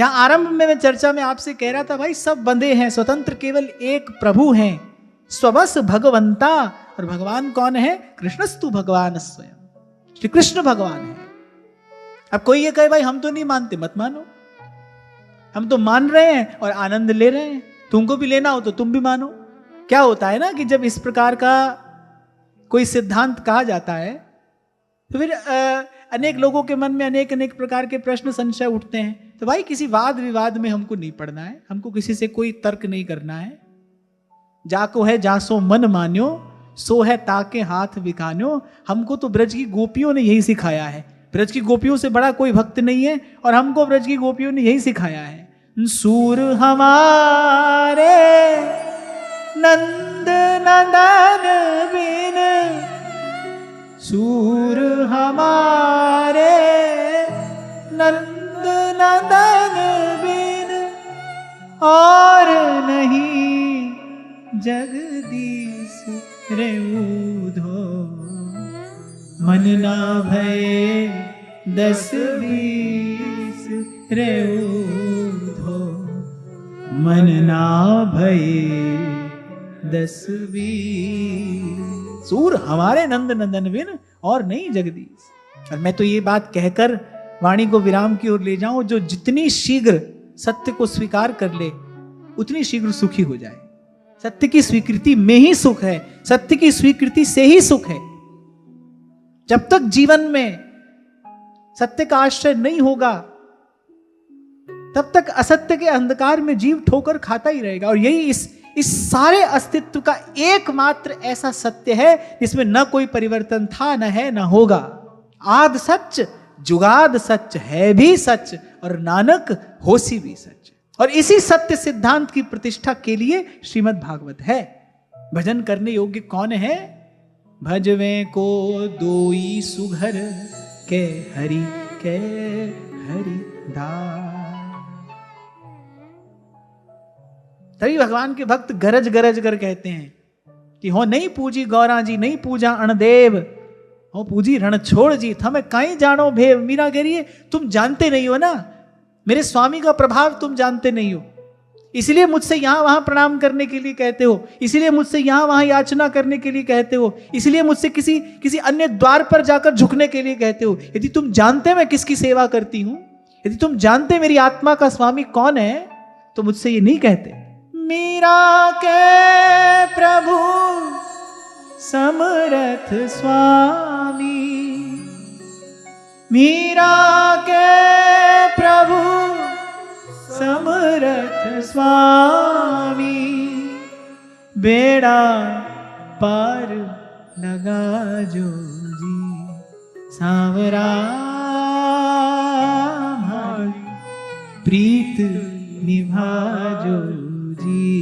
जहां आरंभ में मैं चर्चा में आपसे कह रहा था भाई सब बंधे हैं, स्वतंत्र केवल एक प्रभु हैं, स्वबस भगवंता। और भगवान कौन है? कृष्णस्तु भगवान स्वयं, श्री कृष्ण भगवान है। अब कोई ये कहे भाई हम तो नहीं मानते, मत मानो, हम तो मान रहे हैं और आनंद ले रहे हैं, तुमको भी लेना हो तो तुम भी मानो। क्या होता है ना कि जब इस प्रकार का कोई सिद्धांत कहा जाता है तो फिर अनेक लोगों के मन में अनेक अनेक प्रकार के प्रश्न संशय उठते हैं। तो भाई किसी वाद विवाद में हमको नहीं पड़ना है, हमको किसी से कोई तर्क नहीं करना है। जाको है जासो मन मान्यो, सो है ताके हाथ बिकान्यो। हमको तो ब्रज की गोपियों ने यही सिखाया है, ब्रज की गोपियों से बड़ा कोई भक्त नहीं है, और हमको ब्रज की गोपियों ने यही सिखाया है। सूर हमारे नंद नंदन बिन, सूर हमारे नंद नंदन बिन, और नहीं जगदीश रे उधो। मन ना भये 10-20 रे उधो, मन ना भये 10-20। सूर हमारे नंद नंदन बिन, और नहीं जगदीश। और मैं तो ये बात कहकर वाणी को विराम की ओर ले जाऊं, जो जितनी शीघ्र सत्य को स्वीकार कर ले उतनी शीघ्र सुखी हो जाए। सत्य की स्वीकृति में ही सुख है, सत्य की स्वीकृति से ही सुख है। जब तक जीवन में सत्य का आश्रय नहीं होगा तब तक असत्य के अंधकार में जीव ठोकर खाता ही रहेगा। और यही इस सारे अस्तित्व का एकमात्र ऐसा सत्य है जिसमें न कोई परिवर्तन था, न है, न होगा। आद सच जुगाद सच, है भी सच और नानक होसी भी सच। और इसी सत्य सिद्धांत की प्रतिष्ठा के लिए श्रीमद् भागवत है। भजन करने योग्य कौन है? भजवे को दोई सुघर के हरि दास। तभी भगवान के भक्त गरज गरज कर कहते हैं कि हो नहीं पूजी गौरा जी, नहीं पूजा अणदेव, हो पूजी रण छोड़ जी, थमे काई जानो भेव। मीरा कह रही है तुम जानते नहीं हो ना, मेरे स्वामी का प्रभाव तुम जानते नहीं हो, इसलिए मुझसे यहां वहां प्रणाम करने के लिए कहते हो, इसलिए मुझसे यहां वहां याचना करने के लिए कहते हो, इसलिए मुझसे किसी अन्य द्वार पर जाकर झुकने के लिए कहते हो। यदि तुम जानते मैं किसकी सेवा करती हूं, यदि तुम जानते मेरी आत्मा का स्वामी कौन है, तो मुझसे ये नहीं कहते। मीरा के प्रभु समरथ स्वामी, मीरा के प्रभु समरथ स्वामी, बेड़ा पार लगा जो जी, सांवरा प्रीत निभा जो जी।